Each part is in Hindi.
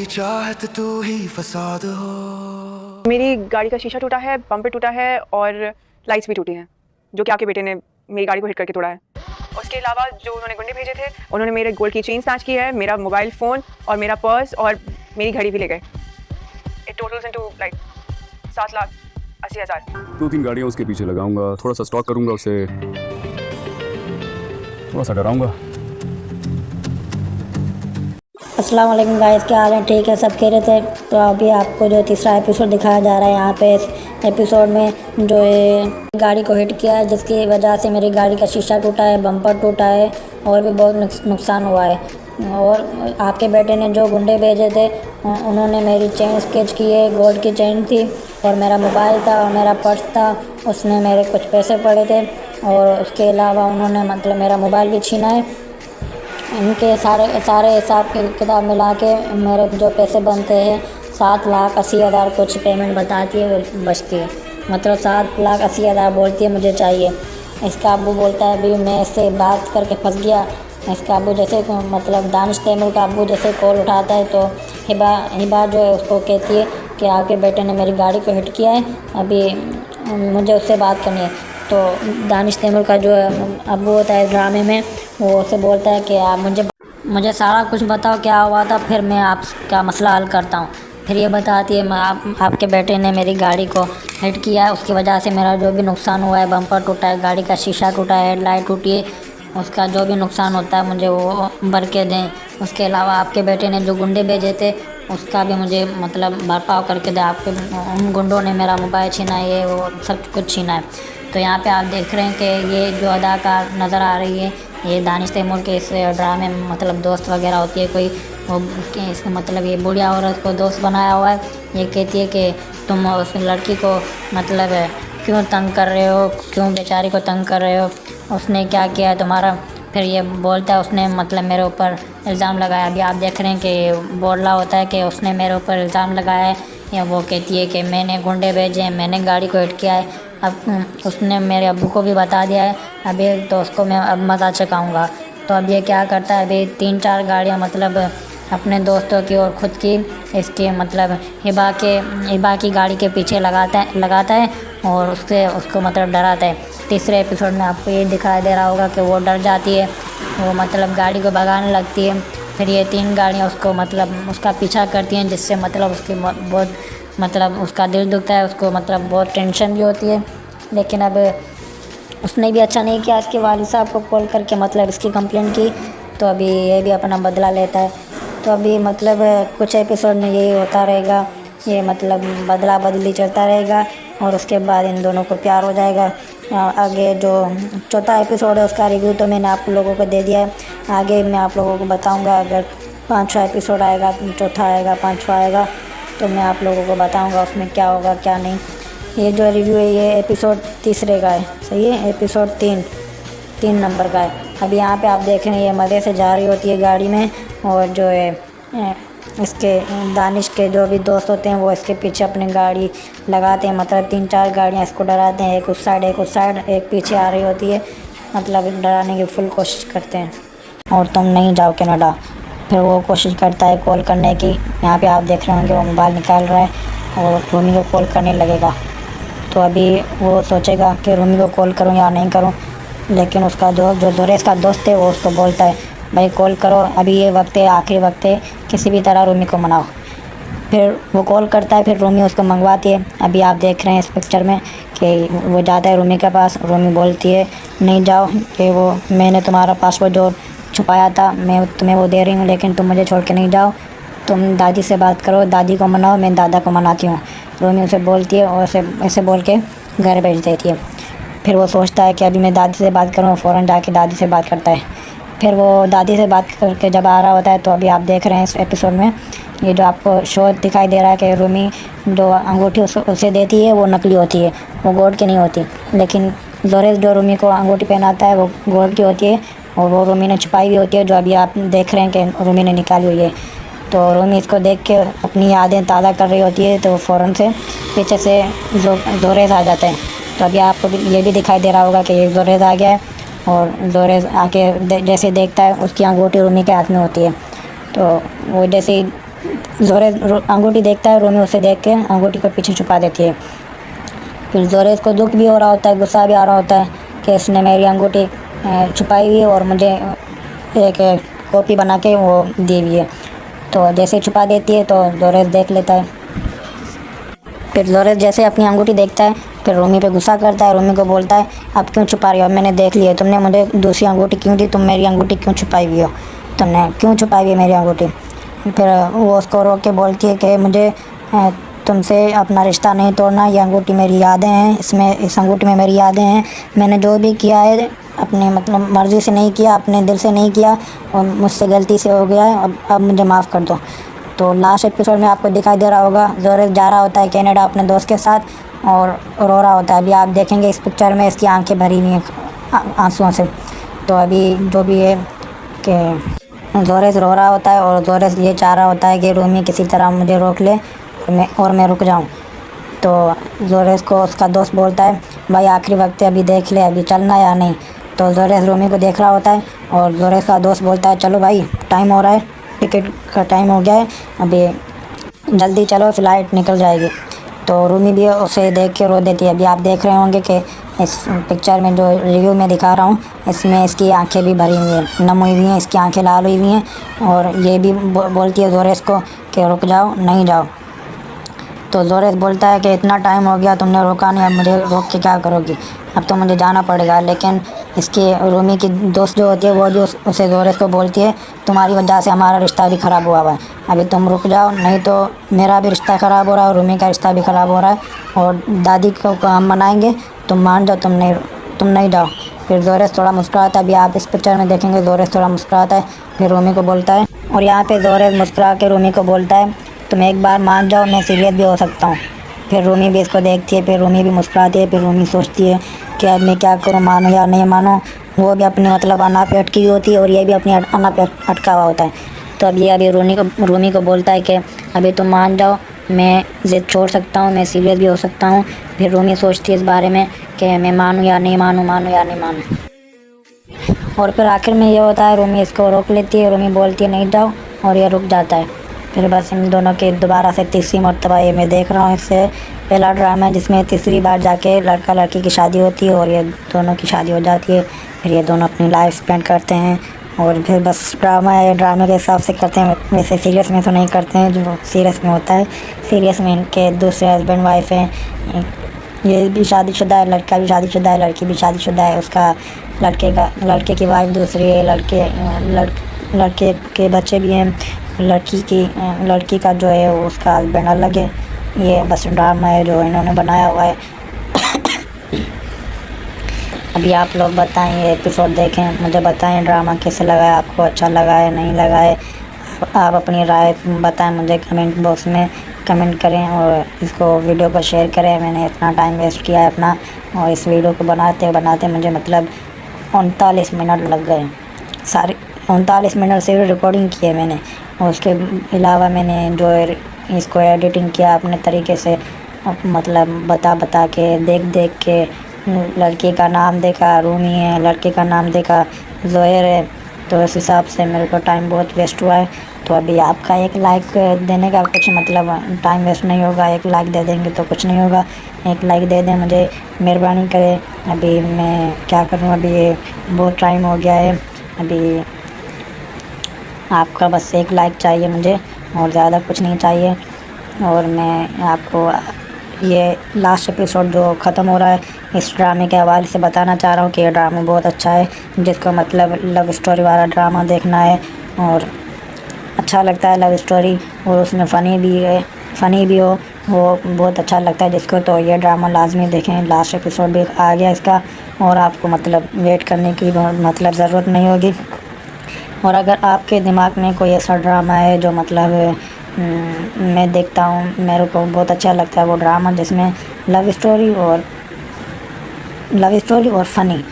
चाहत तू ही फसाद हो। मेरी गाड़ी का शीशा टूटा है, बम्पर टूटा है और लाइट्स भी टूटी हैं, जो कि आपके बेटे ने मेरी गाड़ी को हिट करके तोड़ा है। उसके अलावा जो उन्होंने गुंडे भेजे थे, उन्होंने मेरे गोल्ड की चेन स्नैच की है, मेरा मोबाइल फ़ोन और मेरा पर्स और मेरी घड़ी भी ले गए। It totals into like 7,80,000। 2-3 गाड़ियाँ उसके पीछे लगाऊंगा, थोड़ा सा स्टॉक करूंगा, उसे थोड़ा सा डराऊंगा। अस्सलाम वालेकुम गाइस, क्या हाल है? ठीक है, सब कह रहे थे। तो अभी आपको जो तीसरा एपिसोड दिखाया जा रहा है यहाँ पे इस एपिसोड में, जो ये गाड़ी को हिट किया है, जिसकी वजह से मेरी गाड़ी का शीशा टूटा है, बम्पर टूटा है और भी बहुत नुकसान हुआ है। और आपके बेटे ने जो गुंडे भेजे थे, उन्होंने मेरी चेन स्केच की है, गोल्ड की चेन थी और मेरा मोबाइल था और मेरा पर्स था, उसमें मेरे कुछ पैसे पड़े थे और उसके अलावा उन्होंने मतलब मेरा मोबाइल भी छीना है। इनके सारे हिसाब किताब मिला के मेरे जो पैसे बनते हैं 7,80,000 कुछ पेमेंट बताती है, वो बचती है, मतलब 7,80,000 बोलती है मुझे चाहिए। इसका अब्बू बोलता है अभी मैं इससे बात करके फंस गया। इसका अब्बू जैसे मतलब दानिश तैमूर का अब्बू जैसे कॉल उठाता है तो हिबा जो है उसको कहती है कि आपके बेटे ने मेरी गाड़ी को हिट किया है, अभी मुझे उससे बात करनी है। तो दानिश तैमूर का जो अब्बू होता है ड्रामे में, वो उससे बोलता है कि आप मुझे सारा कुछ बताओ क्या हुआ था, फिर मैं आपका मसला हल करता हूँ। फिर ये बताती है आपके बेटे ने मेरी गाड़ी को हिट किया है, उसकी वजह से मेरा जो भी नुकसान हुआ है, बम्पर टूटा है, गाड़ी का शीशा टूटा है, हेडलाइट टूटी है, उसका जो भी नुकसान होता है मुझे वो भर के दें। उसके अलावा आपके बेटे ने जो गुंडे भेजे थे उसका भी मुझे मतलब भरपाव करके दें। आपके उन गुंडों ने मेरा मोबाइल छीना है, ये वो सब कुछ छीना है। तो यहाँ पे आप देख रहे हैं कि ये जो अदाकार नज़र आ रही है, ये दानिश तैमूर के इस ड्रामे में मतलब दोस्त वगैरह होती है कोई, वो इसका मतलब ये बुढ़िया औरत को दोस्त बनाया हुआ है। ये कहती है कि तुम उस लड़की को मतलब क्यों तंग कर रहे हो, क्यों बेचारी को तंग कर रहे हो, उसने क्या किया है तुम्हारा। फिर ये बोलता है उसने मतलब मेरे ऊपर इल्ज़ाम लगाया। अभी आप देख रहे हैं कि बोल रहा होता है कि उसने मेरे ऊपर इल्ज़ाम लगाया है, या वो कहती है कि मैंने गुंडे भेजे हैं, मैंने गाड़ी को हिट किया है। अब उसने मेरे अब्बू को भी बता दिया है, अभी तो उसको मैं अब मज़ा चखाऊँगा। तो अब ये क्या करता है, अभी 3-4 गाड़ियाँ मतलब अपने दोस्तों की और ख़ुद की, इसके मतलब हिबा की गाड़ी के पीछे लगाता है और उसको मतलब डराता है। तीसरे एपिसोड में आपको ये दिखाई दे रहा होगा कि वो डर जाती है, वो मतलब गाड़ी को भगाने लगती है। फिर ये 3 गाड़ियाँ उसको मतलब उसका पीछा करती हैं, जिससे मतलब उसकी बहुत मतलब उसका दिल दुखता है, उसको मतलब बहुत टेंशन भी होती है। लेकिन अब उसने भी अच्छा नहीं किया, इसके वालिद साहब को कॉल करके मतलब इसकी कंप्लेंट की, तो अभी ये भी अपना बदला लेता है। तो अभी मतलब कुछ एपिसोड में यही होता रहेगा, ये मतलब बदला बदली चलता रहेगा और उसके बाद इन दोनों को प्यार हो जाएगा। आगे जो चौथा एपिसोड है उसका रिव्यू तो मैंने आप लोगों को दे दिया है, आगे मैं आप लोगों को बताऊंगा। अगर 5वां एपिसोड आएगा, चौथा आएगा, 5वां आएगा, तो मैं आप लोगों को बताऊंगा उसमें क्या होगा क्या नहीं। ये जो रिव्यू है ये एपिसोड तीसरे का है, सही है, एपिसोड 3 नंबर का है। अभी यहाँ पे आप देख रहे हैं ये मज़े से जा रही होती है गाड़ी में, और जो है इसके दानिश के जो भी दोस्त होते हैं वो इसके पीछे अपनी गाड़ी लगाते हैं, मतलब 3-4 गाड़ियाँ इसको डराते हैं, एक उस साइड एक पीछे आ रही होती है, मतलब डराने की फुल कोशिश करते हैं। और तुम नहीं जाओ कनाडा, फिर वो कोशिश करता है कॉल करने की। यहाँ पे आप देख रहे होंगे वो मोबाइल निकाल रहा है और रूमी को कॉल करने लगेगा। तो अभी वो सोचेगा कि रूमी को कॉल करूँ या नहीं करूँ, लेकिन उसका जो जोरेस का दोस्त है वो उसको बोलता है भाई कॉल करो, अभी ये वक्त है, आखिरी वक्त है, किसी भी तरह रूमी को मनाओ। फिर वो कॉल करता है, फिर रूमी उसको मंगवाती है। अभी आप देख रहे हैं इस पिक्चर में कि वो जाता है रूमी के पास, रूमी बोलती है नहीं जाओ, कि वो मैंने तुम्हारा पासवर्ड जो छुपाया था मैं तुम्हें वो दे रही हूँ, लेकिन तुम मुझे छोड़ के नहीं जाओ, तुम दादी से बात करो, दादी को मनाओ, मैं दादा को मनाती हूँ। रूमी उसे बोलती है और ऐसे बोल के घर भेज देती है। फिर वो सोचता है कि अभी मैं दादी से बात करूँ, फ़ौरन जाके दादी से बात करता है। फिर वो दादी से बात करके जब आ रहा होता है, तो अभी आप देख रहे हैं इस एपिसोड में ये जो आपको शो दिखाई दे रहा है कि रूमी जो अंगूठी उसे देती है वो नकली होती है, वो गोल्ड की नहीं होती। लेकिन जोरेस जो रूमी को अंगूठी पहनाता है वो गोल्ड की होती है, और वो रूमी ने छुपाई हुई होती है, जो अभी आप देख रहे हैं कि रूमी ने निकाली हुई है। तो रूमी इसको देख के अपनी यादें ताज़ा कर रही होती है, तो फ़ौरन से पीछे से जोरेस आ जाता है। तो अभी आपको ये भी दिखाई दे रहा होगा कि ये जोरेस आ गया है, और जोरेस आके जैसे देखता है उसकी अंगूठी रूमी के हाथ में होती है। तो वो जैसे ही जोरेस अंगूठी देखता है, रूमी उसे देख के अंगूठी को पीछे छुपा देती है। फिर जोरेस को दुख भी हो रहा होता है, गुस्सा भी आ रहा होता है कि इसने मेरी अंगूठी छुपाई हुई है और मुझे एक कॉपी बना के वो दी हुई है। तो जैसे छुपा देती है तो जोरेस देख लेता है। फिर जोरेस जैसे अपनी अंगूठी देखता है फिर रूमी पे गुस्सा करता है, रूमी को बोलता है आप क्यों छुपा रही हो, मैंने देख लिया, तुमने मुझे दूसरी अंगूठी क्यों दी, तुम मेरी अंगूठी क्यों छुपाई हुई हो, तुमने क्यों छुपाई हुई है मेरी अंगूठी। फिर वो उसको रोक के बोलती है कि मुझे तुमसे अपना रिश्ता नहीं तोड़ना, ये अंगूठी मेरी यादें हैं, इस अंगूठी में मेरी यादें हैं, मैंने जो भी किया है अपने मतलब मर्ज़ी से नहीं किया, अपने दिल से नहीं किया और मुझसे गलती से हो गया है, अब मुझे माफ़ कर दो। तो लास्ट एपिसोड में आपको दिखाई दे रहा होगा जोरेस जा रहा होता है कनाडा अपने दोस्त के साथ और रो रहा होता है। अभी आप देखेंगे इस पिक्चर में इसकी आंखें भरी हुई हैं आंसुओं से। तो अभी जो भी है कि जोरेस रो रहा होता है और जोरेस ये चाह रहा होता है कि रूमी किसी तरह मुझे रोक ले और मैं रुक जाऊं। तो जोरेस को उसका दोस्त बोलता है भाई आखिरी वक्त है, अभी देख ले अभी चलना या नहीं। तो जोरेस रूमी को देख रहा होता है और जोरेस का दोस्त बोलता है चलो भाई टाइम हो रहा है, टिकट का टाइम हो गया है, अभी जल्दी चलो फ़्लाइट निकल जाएगी। तो रूमी भी उसे देख के रो देती है। अभी आप देख रहे होंगे कि इस पिक्चर में जो रिव्यू में दिखा रहा हूँ इसमें इसकी आंखें भी भरी हुई हैं, नम हुई हुई हैं, इसकी आंखें लाल हुई हुई हैं और ये भी बोलती है जोरेस को कि रुक जाओ, नहीं जाओ। तो जोरेस बोलता है कि इतना टाइम हो गया तुमने रोका नहीं, अब मुझे रोक के क्या करोगी, अब तो मुझे जाना पड़ेगा। लेकिन इसकी रूमी की दोस्त जो होती है वो जो उसे जोरेस को बोलती है तुम्हारी वजह से हमारा रिश्ता भी ख़राब हुआ है, अभी तुम रुक जाओ नहीं तो मेरा भी रिश्ता ख़राब हो रहा है और रूमी का रिश्ता भी ख़राब हो रहा है और दादी को हम मनाएंगे, तुम मान जाओ, तुम नहीं जाओ। फिर जोरेस थोड़ा मुस्कुराता है। अभी आप इस पिक्चर में देखेंगे जोरेस थोड़ा मुस्कुराता है, फिर रूमी को बोलता है और यहाँ पे जोरेस मुस्कुरा के रूमी को बोलता है तुम एक बार मान जाओ, मैं सीरियस भी हो सकता हूँ। फिर रूमी भी इसको देखती है, फिर रूमी भी मुस्कुराती है, फिर रूमी सोचती है कि अब मैं क्या करूँ, मानो या नहीं मानो। वो भी अपनी मतलब अना पे अटकी हुई होती है और ये भी अपनी अना पे अटका हुआ होता है। तो अब ये अभी रूमी को बोलता है कि अभी तुम मान जाओ, मैं ज़िद छोड़ सकता हूँ, मैं सीरियस भी हो सकता हूँ। फिर रूमी सोचती है इस बारे में कि मैं मानूँ या नहीं मानूँ, मानूँ या नहीं मानूँ। और फिर आखिर में ये होता है रूमी इसको रोक लेती है, रूमी बोलती है नहीं जाओ और ये रुक जाता है। फिर बस इन दोनों के दोबारा से तीसरी मरतबा ये मैं देख रहा हूँ। इससे पहला ड्रामा है जिसमें तीसरी बार जाके लड़का लड़की की शादी होती है और ये दोनों की शादी हो जाती है। फिर ये दोनों अपनी लाइफ स्पेंड करते हैं और फिर बस ड्रामा है, ड्रामे के हिसाब से करते हैं, वैसे सीरियस में तो नहीं करते हैं जो सीरियस में होता है। सीरियस में इनके दूसरे हस्बैंड वाइफ हैं, ये भी शादीशुदा है, लड़का भी शादीशुदा है, लड़की भी शादीशुदा है, उसका लड़के की वाइफ दूसरी है, लड़के के बच्चे भी हैं, लड़की का जो है उसका हस्बैंड अलग है। ये बस ड्रामा है जो इन्होंने बनाया हुआ है। अभी आप लोग बताएं, ये एपिसोड देखें, मुझे बताएं ड्रामा कैसे लगा है, आपको अच्छा लगा है नहीं लगा है। आप अपनी राय बताएं मुझे कमेंट बॉक्स में कमेंट करें और इसको वीडियो को शेयर करें। मैंने इतना टाइम वेस्ट किया है अपना और इस वीडियो को बनाते मुझे मतलब 39 मिनट लग गए। सारे 39 मिनट से रिकॉर्डिंग की है मैंने और उसके अलावा मैंने जो इसको एडिटिंग किया अपने तरीके से, मतलब बता के देख के। लड़की का नाम देखा रूमी है, लड़के का नाम देखा जोहर है, तो इस हिसाब से मेरे को टाइम बहुत वेस्ट हुआ है। तो अभी आपका एक लाइक देने का कुछ मतलब टाइम वेस्ट नहीं होगा, एक लाइक दे देंगे तो कुछ नहीं होगा, एक लाइक दे दें मुझे, मेहरबानी करें। अभी मैं क्या करूँ, अभी ये बहुत टाइम हो गया है, अभी आपका बस एक लाइक चाहिए मुझे और ज़्यादा कुछ नहीं चाहिए। और मैं आपको ये लास्ट एपिसोड जो ख़त्म हो रहा है इस ड्रामे के हवाले से बताना चाह रहा हूँ कि ये ड्रामा बहुत अच्छा है, जिसको मतलब लव स्टोरी वाला ड्रामा देखना है और अच्छा लगता है लव स्टोरी और उसमें फ़नी भी हो वो बहुत अच्छा लगता है जिसको, तो ये ड्रामा लाजमी देखें। लास्ट एपिसोड भी आ गया इसका और आपको मतलब वेट करने की मतलब ज़रूरत नहीं होगी। और अगर आपके दिमाग में कोई ऐसा ड्रामा है जो मतलब मैं देखता हूँ, मेरे को बहुत अच्छा लगता है वो ड्रामा जिसमें लव स्टोरी और फ़नी,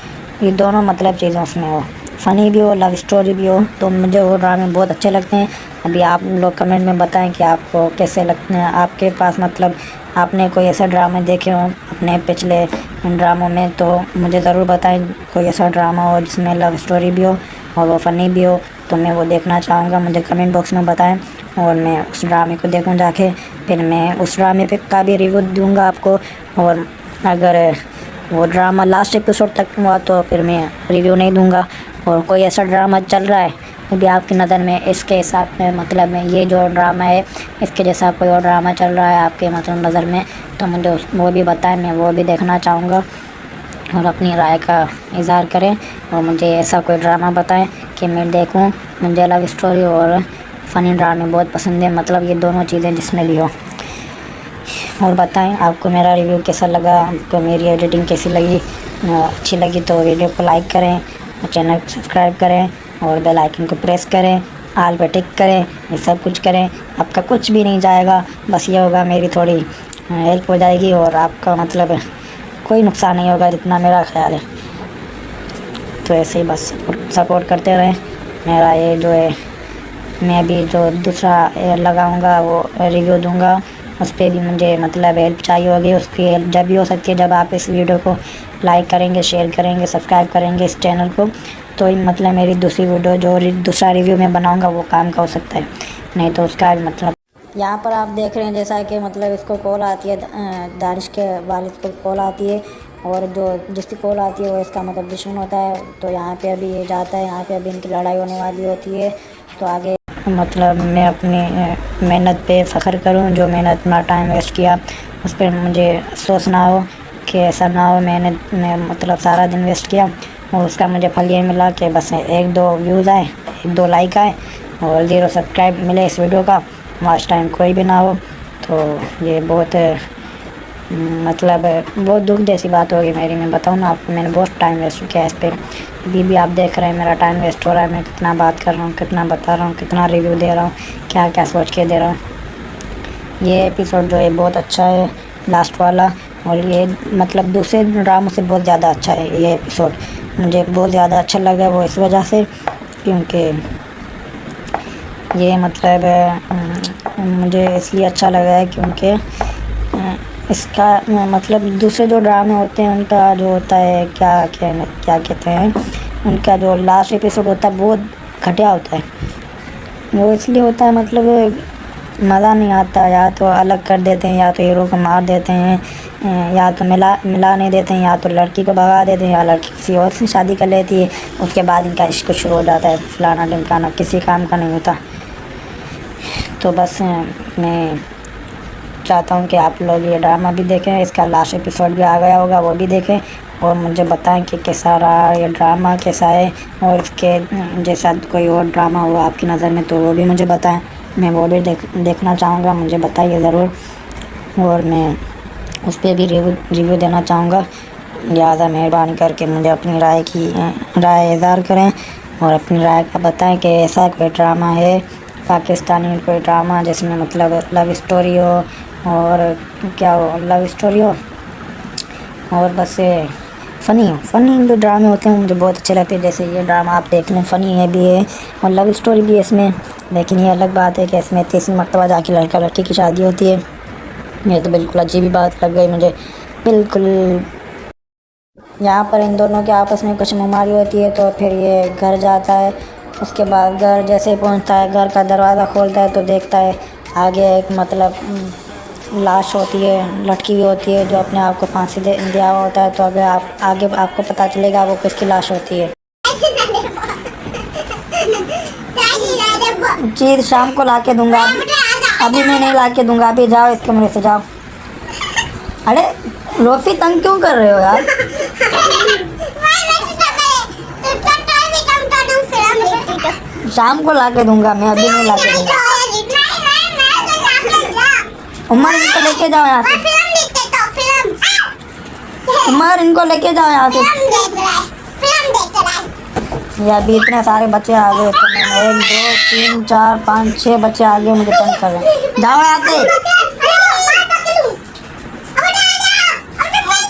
ये दोनों मतलब चीज़ें उसमें हो, फ़नी भी हो लव स्टोरी भी हो, तो मुझे वो ड्रामे बहुत अच्छे लगते हैं। अभी आप लोग कमेंट में बताएं कि आपको कैसे लगते हैं, आपके पास मतलब आपने कोई ऐसा ड्रामा देखे हो अपने पिछले ड्रामों में, तो मुझे ज़रूर बताएं। कोई ऐसा ड्रामा हो जिसमें लव स्टोरी भी हो और वो फ़नी भी हो तो मैं वो देखना चाहूँगा, मुझे कमेंट बॉक्स में बताएं। और मैं उस ड्रामे को देखूँ जाके, फिर मैं उस ड्रामे पे का भी रिव्यू दूँगा आपको। और अगर वो ड्रामा लास्ट एपिसोड तक हुआ तो फिर मैं रिव्यू नहीं दूँगा। और कोई ऐसा ड्रामा चल रहा है अभी आपकी नज़र में, इसके हिसाब में मतलब में ये जो ड्रामा है इसके जैसा कोई और ड्रामा चल रहा है आपके मतलब नज़र में, तो मुझे वो भी बताएं, मैं वो भी देखना चाहूँगा। और अपनी राय का इज़हार करें और मुझे ऐसा कोई ड्रामा बताएं कि मैं देखूं। मुझे लव स्टोरी और फ़नी ड्रामे बहुत पसंद है, मतलब ये दोनों चीज़ें जिसमें भी हो। और बताएं आपको मेरा रिव्यू कैसा लगा, आपको मेरी एडिटिंग कैसी लगी। अच्छी लगी तो वीडियो को लाइक करें, चैनल को सब्सक्राइब करें और बेल आइकन को प्रेस करें, आल पे टिक करें, ये सब कुछ करें। आपका कुछ भी नहीं जाएगा, बस ये होगा मेरी थोड़ी हेल्प हो जाएगी और आपका मतलब कोई नुकसान नहीं होगा जितना मेरा ख्याल है। तो ऐसे ही बस सपोर्ट करते रहें। मेरा ये जो है मैं अभी जो दूसरा लगाऊंगा वो रिव्यू दूंगा, उस पर भी मुझे मतलब हेल्प चाहिए होगी। उसकी हेल्प जब भी हो सकती है जब आप इस वीडियो को लाइक करेंगे, शेयर करेंगे, सब्सक्राइब करेंगे इस चैनल को, तो मतलब मेरी दूसरी वीडियो जो दूसरा रिव्यू मैं बनाऊंगा वो काम का हो सकता है, नहीं तो उसका मतलब। यहाँ पर आप देख रहे हैं जैसा कि मतलब इसको कॉल आती है, दानिश के वालिद को कॉल आती है और जो जिसकी कॉल आती है वो इसका मतलब दुश्मन होता है। तो यहाँ पे अभी ये जाता है, यहाँ पे अभी इनकी लड़ाई होने वाली होती है। तो आगे मतलब मैं अपनी मेहनत पे फ़ख्र करूँ, जो मैंने इतना टाइम वेस्ट किया उस पर मुझे अफसोस ना हो कि ऐसा ना हो मैं मतलब सारा दिन वेस्ट किया और उसका मुझे फल ये मिला कि बस 1-2 व्यूज़ आए, 1-2 लाइक आए और 0 सब्सक्राइब मिले इस वीडियो का, वॉच टाइम कोई भी ना हो। तो ये बहुत मतलब बहुत दुख जैसी बात होगी मेरी। मैं बताऊँ ना आपको, मैंने बहुत टाइम वेस्ट किया इस पर। अभी भी आप देख रहे हैं मेरा टाइम वेस्ट हो रहा है, मैं कितना बात कर रहा हूँ, कितना बता रहा हूँ, कितना रिव्यू दे रहा हूँ, क्या क्या सोच के दे रहा हूँ। ये एपिसोड जो है बहुत अच्छा है लास्ट वाला, और ये मतलब दूसरे ड्रामों से बहुत ज़्यादा अच्छा है। ये एपिसोड मुझे बहुत ज़्यादा अच्छा लगा वो इस वजह से क्योंकि ये मतलब मुझे इसलिए अच्छा लगा है क्योंकि इसका मतलब दूसरे जो ड्रामे होते हैं उनका जो होता है क्या कहते हैं, उनका जो लास्ट एपिसोड होता है बहुत घटिया होता है। वो इसलिए होता है मतलब मज़ा नहीं आता, या तो अलग कर देते हैं, या तो हीरो को मार देते हैं, या तो मिला नहीं देते हैं, या तो लड़की को भगा देते हैं, या लड़की किसी और से शादी कर लेती है, उसके बाद इनका इश्क शुरू हो जाता है। फलाना ढिमकाना किसी काम का नहीं होता। तो बस मैं चाहता हूँ कि आप लोग ये ड्रामा भी देखें, इसका लास्ट एपिसोड भी आ गया होगा वो भी देखें और मुझे बताएं कि कैसा रहा ये ड्रामा, कैसा है, और इसके जैसा कोई और ड्रामा हो आपकी नज़र में तो वो भी मुझे बताएं, मैं वो भी देखना चाहूँगा, मुझे बताइए ज़रूर। और मैं उस पर भी रिव्यू देना चाहूँगा। लिहाजा मेहरबानी करके मुझे अपनी राय इज़हार करें और अपनी राय का बताएं कि ऐसा कोई ड्रामा है पाकिस्तानी, कोई ड्रामा जिसमें मतलब लव स्टोरी हो और क्या हो, लव स्टोरी हो और बस फ़नी जो ड्रामे होते हैं मुझे बहुत अच्छे लगते हैं। जैसे ये ड्रामा आप देख लें, फ़नी है भी है और लव स्टोरी भी है इसमें, लेकिन ये अलग बात है कि इसमें 3 मरतबा जाके लड़का लड़की की शादी होती है। ये तो बिल्कुल अजीब ही बात लग गई मुझे बिल्कुल। यहाँ पर इन दोनों के आपस में कुछ बीमारी होती है तो फिर ये घर जाता है। उसके बाद घर जैसे पहुँचता है, घर का दरवाज़ा खोलता है तो देखता है आगे एक मतलब लाश होती है, लटकी हुई होती है, जो अपने आप को फांसी दिया हुआ होता है। तो अगर आप आगे आपको पता चलेगा वो किसकी लाश होती है। चीज़ शाम को ला के दूँगा, अभी मैं नहीं ला के दूँगा, अभी जाओ इसके कमरे से जाओ। अरे रोफी तंग क्यों कर रहे हो यार? शाम को ला के दूँगा मैं, अभी नहीं ला के दूँगा। उमर इनको लेके जाओ यहाँ से, उमर इनको लेके जाओ यहाँ से। ये अभी इतने सारे बच्चे आ गए, 1 2 3 4 5 6 बच्चे आ गए, मुझे तंग कर रहे हैं। जाओ यहाँ से।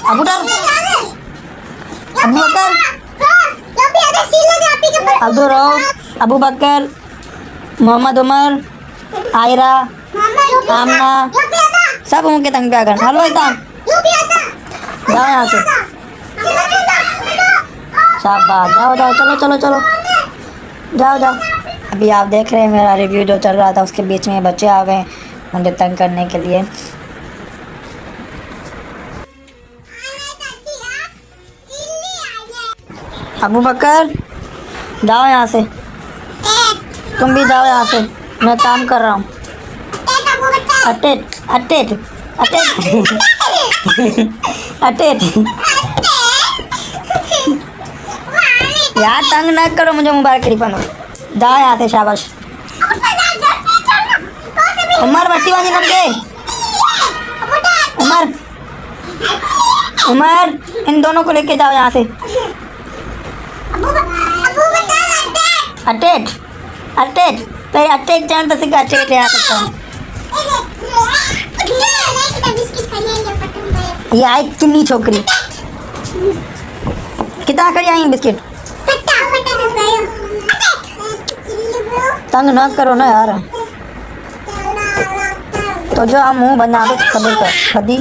अबू बकर, अब्दुल रऊफ, अबू बकर, मोहम्मद उमर, आयरा, आमना, सब उनके तंग पे आ गए। हेलो इताम, जाओ यहाँ से। शाबाश, जाओ चलो जाओ। अभी आप देख रहे हैं मेरा रिव्यू जो चल रहा था, उसके बीच में बच्चे आ गए मुझे तंग करने के लिए। अबू बकर जाओ यहाँ से, तुम भी जाओ यहाँ से, मैं काम कर रहा हूँ। अटेट अटेट अटेट अटेट यार तंग ना करो मुझे, मुबारक करी पनो। जाओ यहाँ से, शाबाश। उमर मट्टी बाजी लग गए। उमर उमर इन दोनों को लेके जाओ यहाँ से। अटेट अटेट तो अटेट जान तो सिखा अटेट ले आ सकता हूँ। ये आई चिन्नी छोकरी कितना खड़ी आई बिस्किट। तंग ना करो ना यार, तो जो हम मुँह बना दो खबर कर खदी।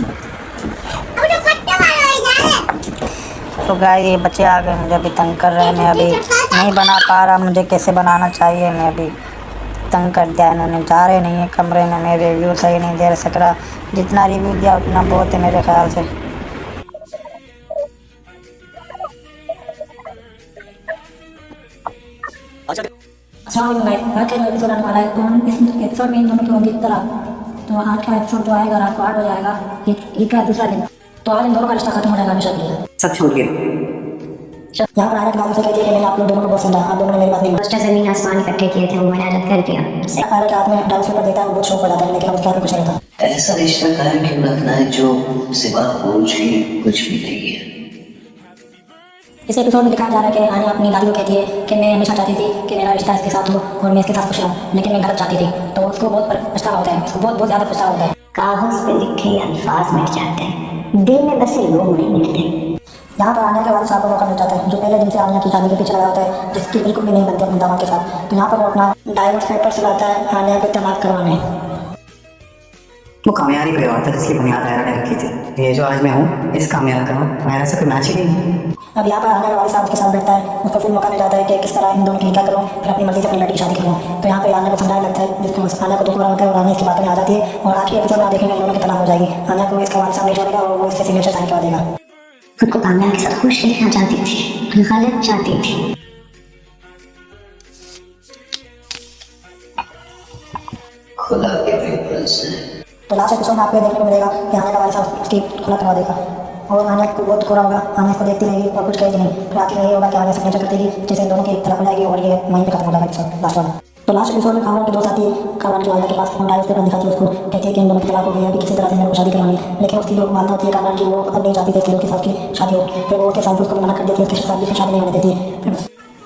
तो गाइस ये बच्चे आ गए, मुझे अभी तंग कर रहे हैं। मैं अभी नहीं बना पा रहा, मुझे कैसे बनाना चाहिए। मैं अभी तंग कर दिया इन्होंने, जा रहे नहीं है कमरे में। मैं रिव्यू सही नहीं दे सक रहा, जितना रिव्यू दिया उतना बहुत है मेरे ख्याल से। एपिसोड में इन दोनों की होगी तलाक। तो आज का एपिसोड जो आएगा रात को 8 बजे आएगा, ईद का दूसरा दिन। तो आज इन दोनों का रिश्ता खत्म हो जाएगा हमेशा के लिए। सब छोड़ दिया। यहाँ पर आने के बाद मुझे कहती है कि मैंने आप लोग दोनों को बहुत समझा, आप दोनों ने मेरी बात नहीं मानी। जमीन आसमान इकट्ठे किए थे, वो मैंने अलग कर दिया। हर रात में डाउस पेपर देता है, वो बहुत शौक हो जाता है, लेकिन उसके हाथ में कुछ नहीं रहता। ऐसा रिश्ता कायम क्यों रखना है जो सिवा बोझ के कुछ भी नहीं है। इस एपिसोड में दिखाया जा रहा है कि आने अपनी दादी को कहती है कि मैं हमेशा चाहती थी कि मेरा रिश्ता इसके साथ हो और मैं इसके साथ खुश रहूँ, लेकिन मैं गलत चाहती थी। तो उसको बहुत पछतावा होता है, उसको बहुत ज़्यादा पछतावा होता है। कागज पे लिखे अल्फाज मिट जाते हैं, दिल में बसे लोग नहीं मिटते। यहाँ पर आने के बाद साहब को मौका मिल जाता है, जो पहले दिन से आनिया की शादी के पीछे लगा होता है, जिसकी बिल्कुल भी नहीं बनती अपने दामाद के साथ। तो यहाँ पर वो अपना डाइवोर्स पेपर से लाता है आनिया को तलाक करवाने। वो कामयाबी परिवार था जिसकी बुनियाद मैंने रखी थी। ये जो आज मैं हूँ इस कामयाबी का मेरा से कोई मैच ही नहीं। अब यहाँ पर आने वाले साहब के साथ बैठता है, उसको फिर मौका मिल जाता है कि किस तरह इन दोनों की निकाह करूँ, फिर अपनी मर्जी से अपनी लड़की की शादी करूँ। तो यहाँ पर आने को समझाने लगता है, जिसको आने को दुख हो रहा होता है और आने इसकी बातों में आ जाती है। और आखिरी एपिसोड में आप देखेंगे इन दोनों की तलाक हो जाएगी। आने को इसका वाले साहब नहीं छोड़ेगा और वो इससे सिग्नेचर साइन करवा देगा। खुद को कामयाब के साथ खुश देखना चाहती थी, गलत चाहती थी। खुदा के पेपर्स हैं। तो लास्ट एपिसोड में आपको देखने को मिलेगा कि आने का वाले साहब उसकी खुला करवा देगा और आने को बहुत दुख हो रहा होगा। आने को देखती रहेगी और कुछ कहेगी नहीं। फिर आखिर में ये होगा कि आगे सिग्नेचर कर देगी, जिससे इन दोनों की तलाक हो जाएगी और ये वहीं पे खत्म हो जाएगा एपिसोड लास्ट वाला। तो लास्ट एपिसोड में कामरान की दोस्त आती है, कामरान की वालदा के पास फोन डायरेक्ट पेपर दिखाती है उसको, कहती है कि इन दोनों की तलाक हो गई है, अभी किसी तरह से मेरे को शादी करवानी है। लेकिन उसकी जो वालदा होती है कामरान की, वो अब नहीं चाहती थी कि उसके साथ की शादी हो। फिर वो उसके साथ उसको मना कर देती है, उसके साथ भी शादी नहीं होने देती है। फिर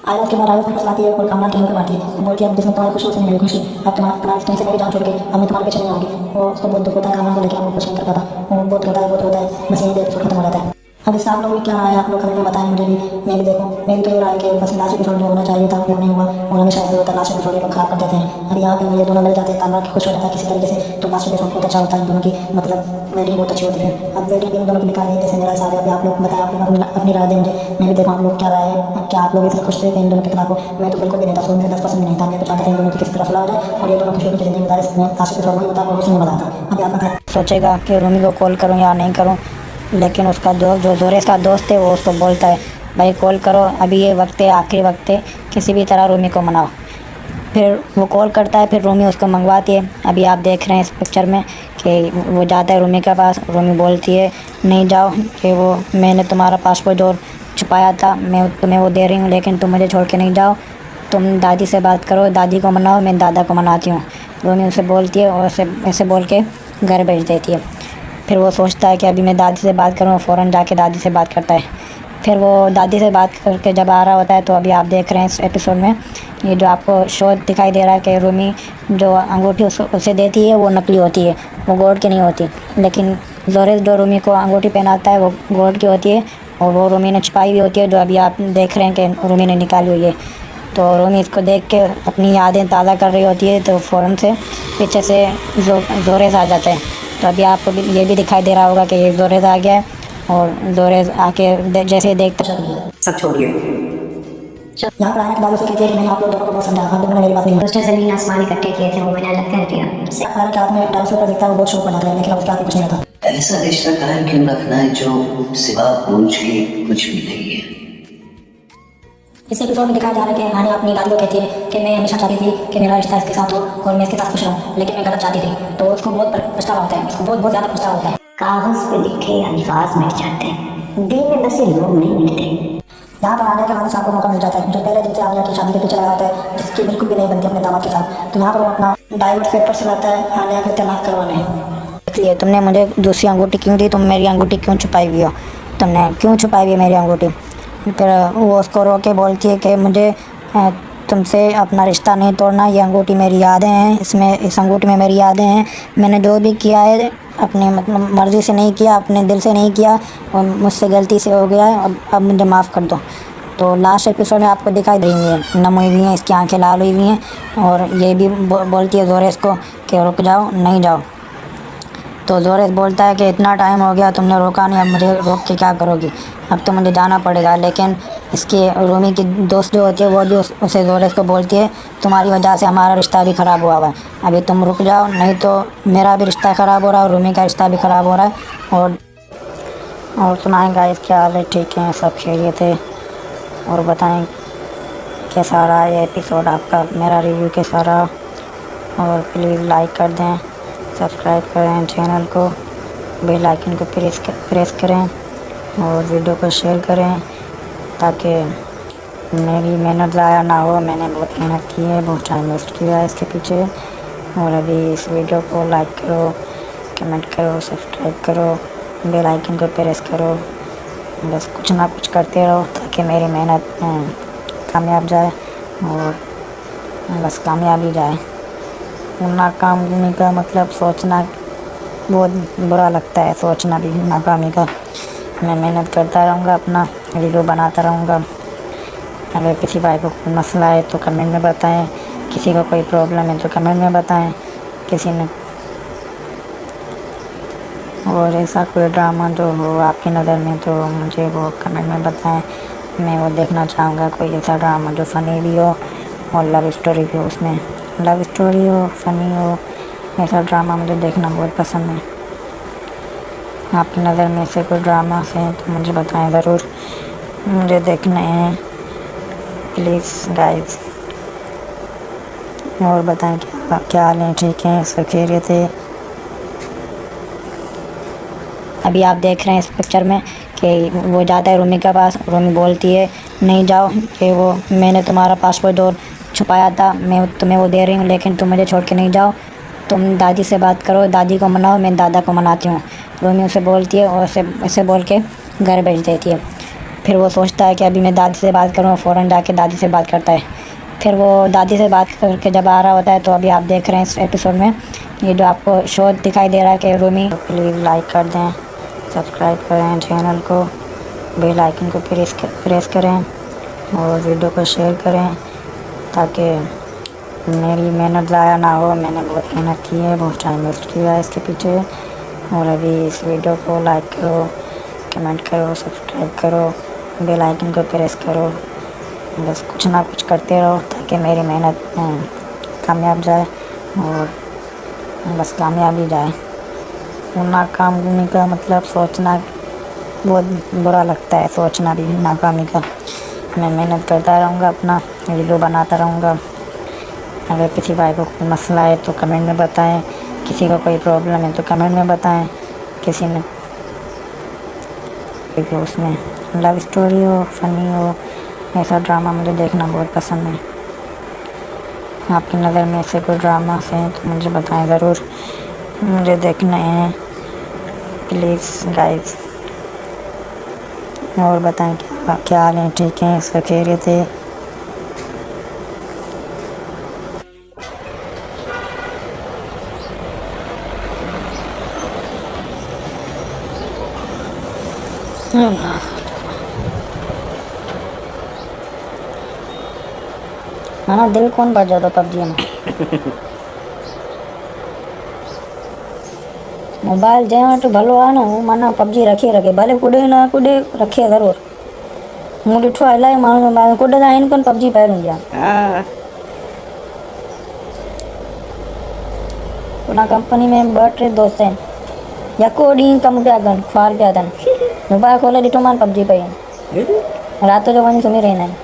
आया उसके बाद आया पेपर लाती है और कामरान के मुँह पर मारती है, बोलती है अब जिसमें तुम्हारी खुशी उसमें मेरी खुशी, अब तुम्हारी तुमसे मेरी जान छोड़ के अब मैं तुम्हारे पीछे नहीं आऊँगी। वो उसको बहुत दुख होता है कामरान को, लेकिन वो कुछ नहीं कर पाता। वो बहुत रोता है, बस यही एपिसोड खत्म हो जाता है। अब इस आप लोग भी क्या रहा है, आप लोग कमेंट में बताएं मुझे भी, मैं भी देखूँ। मैं भी तो ये रहा है कि बस लास्ट एपिसोड जो होना चाहिए था वो नहीं हुआ, और हमेशा ऐसा होता है लास्ट एपिसोड लोग खराब कर देते हैं। और यहाँ पे ये दोनों मिल जाते हैं, कामरान खुश हो जाता है किसी तरीके से। तो लास्ट एपिसोड बहुत अच्छा होता है, दोनों की मतलब वेडिंग बहुत अच्छी होती है। अब वेडिंग भी दोनों की निकाल है, जैसे मेरा हिसाब है। अभी आप लोग बताएं, आप लोग अपनी राय दें मुझे, मैं भी देखूँ आप लोग क्या राय है, क्या आप लोग इसमें खुश थे इन दोनों के तलाक हो। मैं तो बिल्कुल भी नहीं था, मेरे 10% नहीं था। मैं तो चाहता था इन दोनों की किसी तरह सुलह हो जाए और ये दोनों खुशी होकर जिंदगी गुजारे। लास्ट एपिसोड वही होता है और उसमें बताता। अभी आप बताएं, सोचेगा कि रूमी को कॉल करूँ या नहीं करूँ, लेकिन उसका दोस्त जो जोरेस का दोस्त है वो उसको बोलता है भाई कॉल करो, अभी ये वक्त है, आखिरी वक्त है, किसी भी तरह रूमी को मनाओ। फिर वो कॉल करता है, फिर रूमी उसको मंगवाती है। अभी आप देख रहे हैं इस पिक्चर में कि वो जाता है रूमी के पास। रूमी बोलती है नहीं जाओ, कि वो मैंने तुम्हारा पासपोर्ट और छुपाया था, मैं तुम्हें वो दे रही हूँ, लेकिन तुम मुझे छोड़ के नहीं जाओ, तुम दादी से बात करो, दादी को मनाओ, मैं दादा को मनाती हूँ। रूमी उसे बोलती है और ऐसे बोल के घर भेज देती है। फिर वो सोचता है कि अभी मैं दादी से बात करूँ, फ़ौरन जाके दादी से बात करता है। फिर वो दादी से बात करके जब आ रहा होता है, तो अभी आप देख रहे हैं इस एपिसोड में ये जो आपको शो दिखाई दे रहा है कि रूमी जो अंगूठी उसे देती है वो नकली होती है, वो गोल्ड की नहीं होती। लेकिन जोरेस जो रूमी को अंगूठी पहनाता है वो गोल्ड की होती है और वो रूमी ने छुपाई हुई होती है, जो अभी आप देख रहे हैं कि रूमी ने निकाली हुई है। तो रूमी इसको देख के अपनी यादें ताज़ा कर रही होती है, तो फ़ौरन से पीछे से जोरेस आ जाता है। तो अभी आपको भी ये भी दिखाई दे रहा होगा कि ये जोरेस आ गया है और जोरेस आके जैसे देखते सब छोड़िए, यहाँ पर आने के बाद उसे कहती है कि मैंने आप लोग दोनों को बहुत समझा, आप दोनों ने मेरी बात नहीं उसने जमीन आसमान इकट्ठे किए थे, वो मैंने अलग कर दिया। हालांकि हाथ में डांस ऊपर दिखता है, वो बहुत शौक बना रहा है, लेकिन उसके हाथ में कुछ नहीं था। ऐसा रिश्ता कायम क्यों रखना है जो सिवा बोझ के कुछ भी नहीं है। इस एपिसोड में दिखाया जा रहा है कि हानि अपनी दादी को कहती है कि मैं हमेशा चाहती थी कि मेरा रिश्ता इसके साथ हो और मैं इसके साथ खुश रहूँ, लेकिन मैं गलत चाहती थी। तो उसको बहुत पछतावा होता है, उसको बहुत ज़्यादा पछतावा होता है। कागज पे लिखे अल्फाज मिट जाते हैं, दिल में बसे लोग नहीं मिलते। यहाँ पर आने के बाद आपको मौका मिल जाता है, जो पहले दिन से आलिया की शादी के पीछे लगा होता है, जिसकी बिल्कुल भी नहीं बनती अपने दामाद के साथ। तो यहाँ पर वो अपना डाइवोर्स पेपर से लाता है आलिया को तलाक करवाने। इसलिए तुमने मुझे दूसरी अंगूठी क्यों दी, तुम मेरी अंगूठी क्यों छुपाई हुई हो, तुमने क्यों छुपाई हुई है मेरी अंगूठी। फिर वो उसको रो के बोलती है कि मुझे तुमसे अपना रिश्ता नहीं तोड़ना, ये अंगूठी मेरी यादें हैं, इस अंगूठी में मेरी यादें हैं। मैंने जो भी किया है अपनी मतलब मर्ज़ी से नहीं किया, अपने दिल से नहीं किया, और मुझसे गलती से हो गया है, अब मुझे माफ़ कर दो। तो लास्ट एपिसोड में आपको दिखाई दे रही है नम हुई हुई हैं, इसकी आंखें लाल हुई हुई हैं, और ये भी बोलती है जोरेस को कि रुक जाओ, नहीं जाओ। तो जोरेस बोलता है कि इतना टाइम हो गया, तुमने रोका नहीं, अब मुझे रोक के क्या करोगी, अब तो मुझे जाना पड़ेगा। लेकिन इसकी रूमी की दोस्त जो होती है वो भी उसे जोरेस को बोलती है तुम्हारी वजह से हमारा रिश्ता भी ख़राब हुआ है, अभी तुम रुक जाओ, नहीं तो मेरा भी रिश्ता ख़राब हो रहा है और रूमी का रिश्ता भी ख़राब हो रहा है। और सुनाएं गाइस, क्या हाल है, ठीक है, सब खैरियत है। और बताएं कैसा रहा ये एपिसोड आपका, मेरा रिव्यू कैसा रहा। और प्लीज़ लाइक कर दें, सब्सक्राइब करें चैनल को, बेल आइकन को प्रेस करें और वीडियो को शेयर करें ताकि मेरी मेहनत ज़ाया ना हो। मैंने बहुत मेहनत की है, बहुत टाइम वेस्ट किया है इसके पीछे। और अभी इस वीडियो को लाइक करो, कमेंट करो, सब्सक्राइब करो, बेल आइकन को प्रेस करो, बस कुछ ना कुछ करते रहो ताकि मेरी मेहनत कामयाब जाए और बस कामयाबी जाए। नाकामी का मतलब सोचना बहुत बुरा लगता है, सोचना भी नाकामी का। मैं मेहनत करता रहूँगा, अपना वीडियो बनाता रहूँगा। अगर किसी भाई को कोई मसला है तो कमेंट में बताएं, किसी को कोई प्रॉब्लम है तो कमेंट में बताएं, किसी ने और ऐसा कोई ड्रामा जो हो आपकी नज़र में तो मुझे वो कमेंट में बताएं, मैं वो देखना चाहूँगा। कोई ऐसा ड्रामा जो फ़नी भी हो और लव स्टोरी भी हो, उसमें लव स्टोरी हो, फ़नी हो, ऐसा ड्रामा मुझे देखना बहुत पसंद है। आपकी नज़र में से कोई ड्रामा है तो मुझे बताएं ज़रूर, मुझे देखने हैं प्लीज़ गाइस। और बताएं क्या हाल है, ठीक है, सब खैरियत है। अभी आप देख रहे हैं इस पिक्चर में कि वो जाता है रूमी के पास, रूमी बोलती है नहीं जाओ, कि वो मैंने तुम्हारा पासपोर्ट और छुपाया था, मैं तुम्हें वो दे रही हूँ, लेकिन तुम मुझे छोड़ के नहीं जाओ, तुम दादी से बात करो, दादी को मनाओ, मैं दादा को मनाती हूँ। रूमी उसे बोलती है और ऐसे बोल के घर भेज देती है। फिर वो सोचता है कि अभी मैं दादी से बात करूँ, फ़ौरन जाके दादी से बात करता है। फिर वो दादी से बात करके जब आ रहा होता है तो अभी आप देख रहे हैं इस एपिसोड में ये जो आपको शो दिखाई दे रहा है कि रूमी। प्लीज़ लाइक कर दें, सब्सक्राइब करें चैनल को, बेल आइकन को प्रेस करें और वीडियो को शेयर करें ताकि मेरी मेहनत ज़ाया ना हो। मैंने बहुत मेहनत की है, बहुत टाइम वेस्ट किया है इसके पीछे। और अभी इस वीडियो को लाइक करो, कमेंट करो, सब्सक्राइब करो, बेल आइकन को प्रेस करो, बस कुछ ना कुछ करते रहो ताकि मेरी मेहनत कामयाब जाए और बस कामयाबी जाए। नाकामी का मतलब सोचना बहुत बुरा लगता है, सोचना भी नाकामी का। मैं मेहनत करता रहूँगा, अपना वीडियो बनाता रहूँगा। अगर किसी भाई को कोई मसला है तो कमेंट में बताएं, किसी को कोई प्रॉब्लम है तो कमेंट में बताएं, किसी ने उसमें लव स्टोरी हो, फ़नी हो, ऐसा ड्रामा मुझे देखना बहुत पसंद है। आपकी नज़र में से कोई ड्रामा है तो मुझे बताएं ज़रूर, मुझे देखने हैं प्लीज़ गाइस। और बताएं क्या हाल है, ठीक है, सब खैरियत है। माना दिल कौन बढ़ जाता पबजी में। मोबाइल जैसे भलो आहे न, माना पबजी रखे भले कुॾे ना कुॾे रखे ज़रूर। मूं ॾिठो आहे इलाही माण्हू माण्हू कुॾंदा आहिनि कोन पबजी पहिरियों ॼा हाँ हुन कंपनी में 2-3 दोस्त आहिनि यको ॾींहुं कमु पिया कनि ख्वार पिया अथनि मोबाइल खोले ॾिठो मान पबजी पई आहिनि राति जो वञी सुम्ही रहंदा आहिनि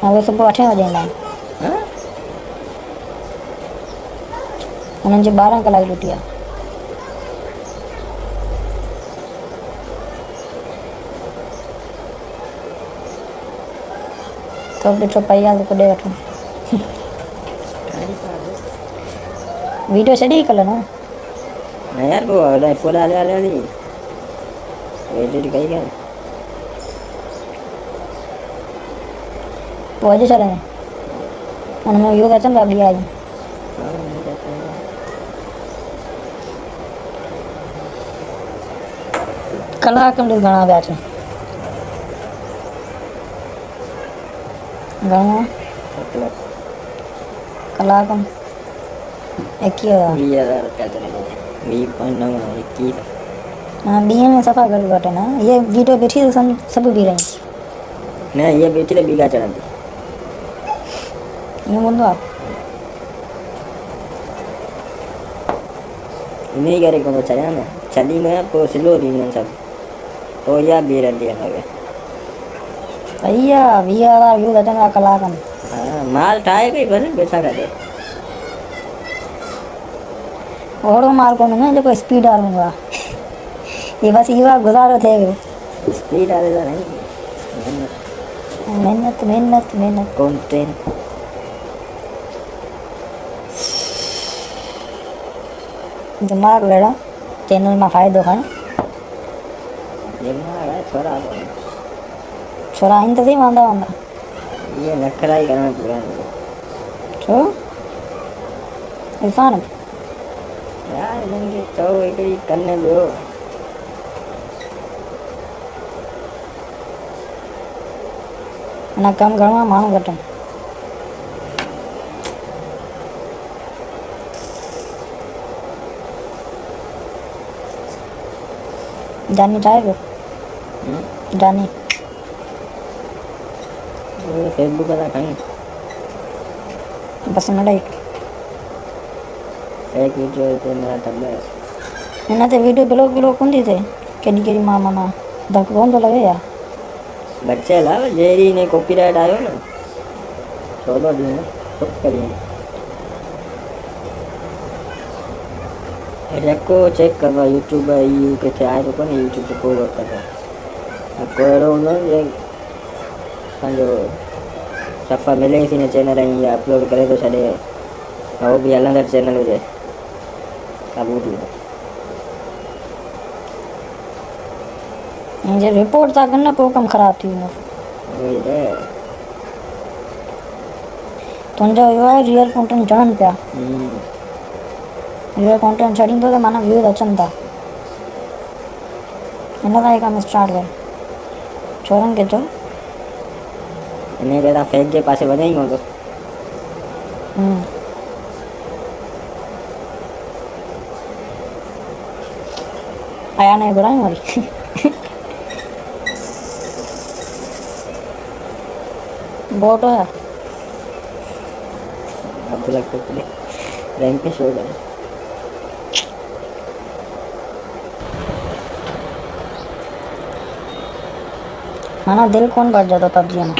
ऐं उहे सुबुह 8 बजे ईंदा आहिनि हुननि जी 12 कलाक ड्यूटी आहे तो ॾिठो पई आहे त कुॾे वठूं वीडियो छॾी कल्ह न यार वो पूरा ले ले ली एडिट कई क्या पोइ अॼु छॾे हुन में इहो अचनि था ॿी आई कलाक ॾिस घणा पिया अचनि घणो कलाक 21,000 20,000 का चलेगा 20.9 हाँ ॾींहं में सफ़ा घटि वठनि हा इहे वीडियो ॾिठी त सभु बि रही न ये बेटी ले बीघा चढ़ंदी ईअं हूंदो आहे इन्हीं करे को चढ़िया न छॾी में पोइ सिलो ॾींदा सभु पोइ इहा बि रहंदी आहे लॻे सही आहे 20,000 व्यू अचनि था कलाक में हाँ माल ठाहे पई भले पैसा कढे ओड़ो माल कोन्हे न जेको स्पीड वारो हूंदो आहे ये बसि इहो आहे गुज़ारो थिए वियो स्पीड वाले का नहीं महिनत महिनत महिनत कंटेंट दिमाग़ लड़ा चैनल में फ़ाइदो खण दिमाग है छोरा छोरा आहिनि त सही वांदा वांदा ये नखरा ही करना पूरा छो इरफान यार इनके चओ हिकिड़ी कन्ने ॿियो अञा कमु घणो आहे माण्हू घटि आहिनि जानी ठाहे पियो जानी फेसबुक वाला कहीं बसि न ॾेई एक वीडियो ते मेरा तबला हिन ते वीडियो ब्लॉग कोन थी थिए केॾी केॾी मां माना धक कोन थो लॻे यार बच्चे ला जेरी ने कॉपीराइट आयो न 14 ॾींहं खुद करिए रखो चेक करो यूट्यूब यू किथे आए तो कोन यूट्यूब ते कोई वक्त करो कोई हूंदो जे पंहिंजो सफ़ा मिले थी न चैनल या अपलोड करे थो छॾे उहो बि हलंदड़ चैनल हुजे काबू थी जे रिपोर्ट था कनि न पोइ कमु ख़राबु थी वेंदो तुंहिंजो इहो आहे रियल कॉन्टेंट चढ़नि पिया रियल कॉन्टेंट छॾींदो त माना व्यूज़ अचनि था हिन खां ई कमु स्टार्ट कर छोरनि खे चओ इन करे तव्हां फेक जे पासे वञे ई कोन थो आया ने घुरायूं वरी बोट हुया अब्दुल रैंक पे शो करे माना दिल कोन भर जातो पबजी में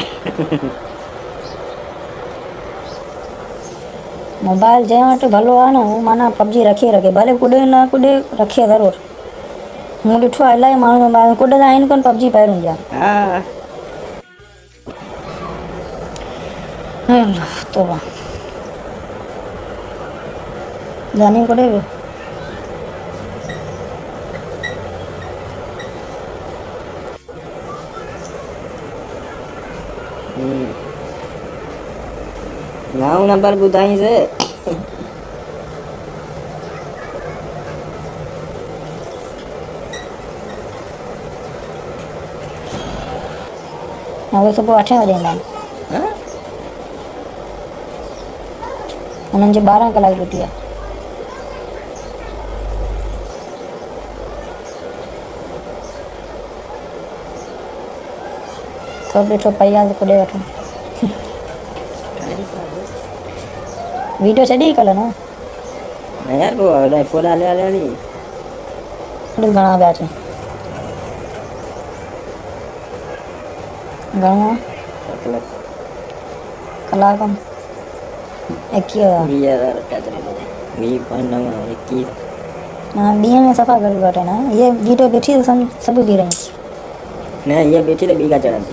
मोबाइल जंहिं वटि भलो आहे न हू माना पबजी रखे भले कुॾे न कुॾे रखे ज़रूरु मूं ॾिठो आहे इलाही माण्हू कुॾंदा आहिनि कोन पबजी पहिरियों ॼा हाँ तो जानी कुॾे वियो नाउ नंबर ॿुधाई से उहे सुबुह 8 बजे ईंदा आहिनि हाँ? हुननि जी 12 कलाक ड्यूटी आहे तो पीछे पहिया को दे बैठो वीडियो चली कल ना यार वो अरे फोड़ा ले ले ली घना बैठे घना कला कम एक ही है 20,000 क्या चलेगा 21 हाँ बीए में सफा कर बैठे ना ये वीडियो बैठी तो सब भी रही नहीं ये बेची तो बीघा चढ़ा दी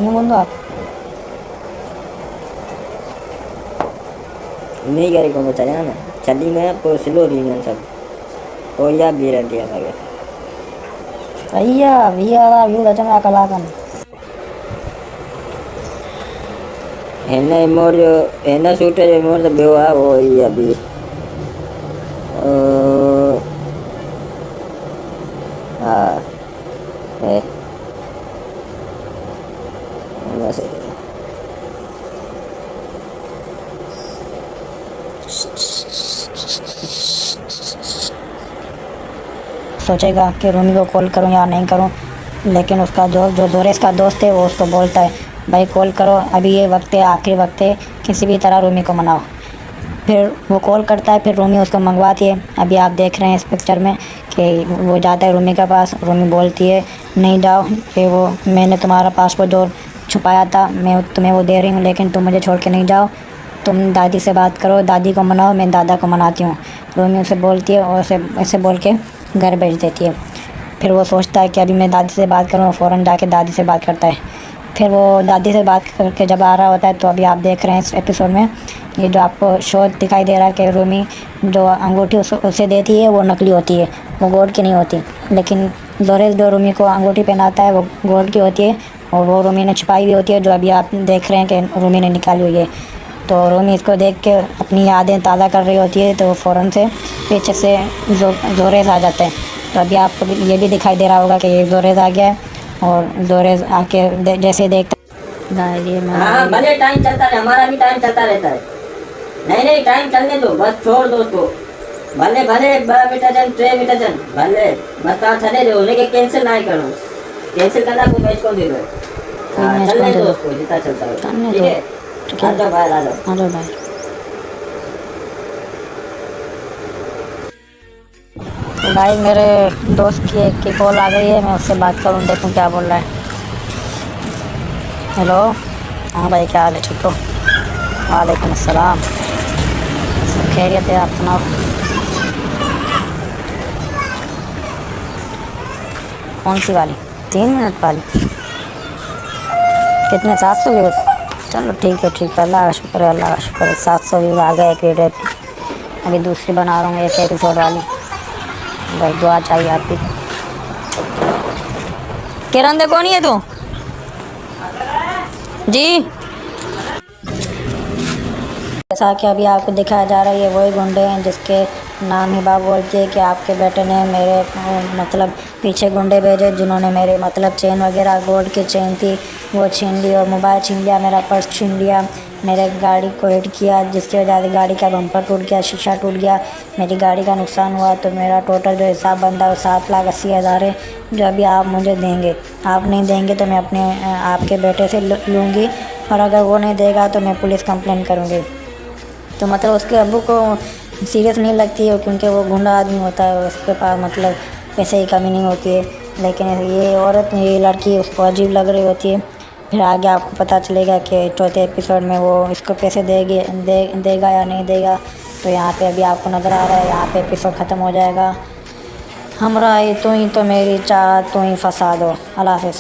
ये बोल दो आप नहीं करे को बचाया ना चली गया तो स्लो रही ना सब तो या भी रह दिया लगे भैया भैया व्यू रचना कला कम एना मोर जो एना शूटर जो मोर तो बेवा वो ये अभी हाँ है बस सोचेगा कि रूमी को कॉल करूं या नहीं करूं लेकिन उसका जो जोरेस का दोस्त है वो उसको बोलता है भाई कॉल करो अभी ये वक्त है आखिरी वक्त है किसी भी तरह रूमी को मनाओ फिर वो कॉल करता है फिर रूमी उसको मंगवाती है अभी आप देख रहे हैं इस पिक्चर में कि वो जाता है रूमी के पास रूमी बोलती है नहीं जाओ कि वो मैंने तुम्हारा पासपोर्ट जो छुपाया था मैं तुम्हें वो दे रही हूँ लेकिन तुम मुझे छोड़ के नहीं जाओ तुम दादी से बात करो दादी को मनाओ मैं दादा को मनाती हूँ रूमी उसे बोलती है और उसे ऐसे बोल के घर भेज देती है फिर वो सोचता है कि अभी मैं दादी से बात करूँ फ़ौरन जाके दादी से बात करता है फिर वो दादी से बात करके जब आ रहा होता है तो अभी आप देख रहे हैं इस एपिसोड में ये जो आपको शो दिखाई दे रहा है कि रूमी जो अंगूठी उसे देती है वो नकली होती है वो गोल्ड की नहीं होती लेकिन जोरेस जो रूमी को अंगूठी पहनाता है वो गोल्ड की होती है और वो रूमी ने छुपाई हुई होती है जो अभी आप देख रहे हैं कि रूमी ने निकाली हुई है तो रूमी इसको देख के अपनी यादें ताज़ा कर रही होती है तो वो फ़ौरन से पीछे से जोरेस आ जाते हैं तो अभी आपको ये भी दिखाई दे रहा होगा कि ये जोरेस आ गया है और जोरेस आके जैसे देखता ये हाँ भले टाइम चलता है हमारा भी टाइम चलता रहता है नहीं टाइम चलने दो बस छोड़ दो उसको भले भले बेटा जन 3 बेटा जन भले बस आप चले रहो लेकिन कैंसिल ना करो कैंसिल करना को मैच को दे दो चलने दो उसको जितना चलता है ठीक है आ जाओ बाहर आ जाओ भाई तो भाई मेरे दोस्त की कॉल आ गई है मैं उससे बात करूं देखूं क्या बोल रहा है हेलो हाँ भाई क्या हाल है ठीक हो वालेकुम अस्सलाम सब खैरियत है आप सुनाओ कौन सी वाली 3 मिनट वाली कितने 700 व्यूज़ चलो ठीक है अल्लाह का शुक्र है 700 व्यूज़ आ गए एक वीडियो पे अभी दूसरी बना रहा हूँ एक एपिसोड वाली भाई दुआ चाहिए आपकी किरण दे कौन है तू जी जैसा कि अभी आपको दिखाया जा रहा है ये वही गुंडे हैं जिसके नाम हिबा बोलती है कि आपके बेटे ने मेरे मतलब पीछे गुंडे भेजे जिन्होंने मेरे मतलब चेन वगैरह गोल्ड की चेन थी वो छीन ली और मोबाइल छीन लिया मेरा पर्स छीन लिया मेरे गाड़ी को हिट किया जिसकी वजह से गाड़ी का बम्पर टूट गया शीशा टूट गया मेरी गाड़ी का नुकसान हुआ तो मेरा टोटल जो हिसाब बनता है वो 7,80,000 है जो अभी आप मुझे देंगे आप नहीं देंगे तो मैं अपने आपके बेटे से लूँगी और अगर वो नहीं देगा तो मैं पुलिस कंप्लेंट करूँगी तो मतलब उसके अब्बू को सीरियस नहीं लगती है क्योंकि वो गुंडा आदमी होता है उसके पास मतलब पैसे की कमी नहीं होती है लेकिन ये औरत ये लड़की उसको अजीब लग रही होती है फिर आगे आपको पता चलेगा कि 4थे एपिसोड में वो इसको पैसे देगा या नहीं देगा तो यहाँ पे अभी आपको नज़र आ रहा है यहाँ पे एपिसोड ख़त्म हो जाएगा हमरा तू ही तो मेरी चाह तू ही फंसा दो अल्लाह हाफ़िज़।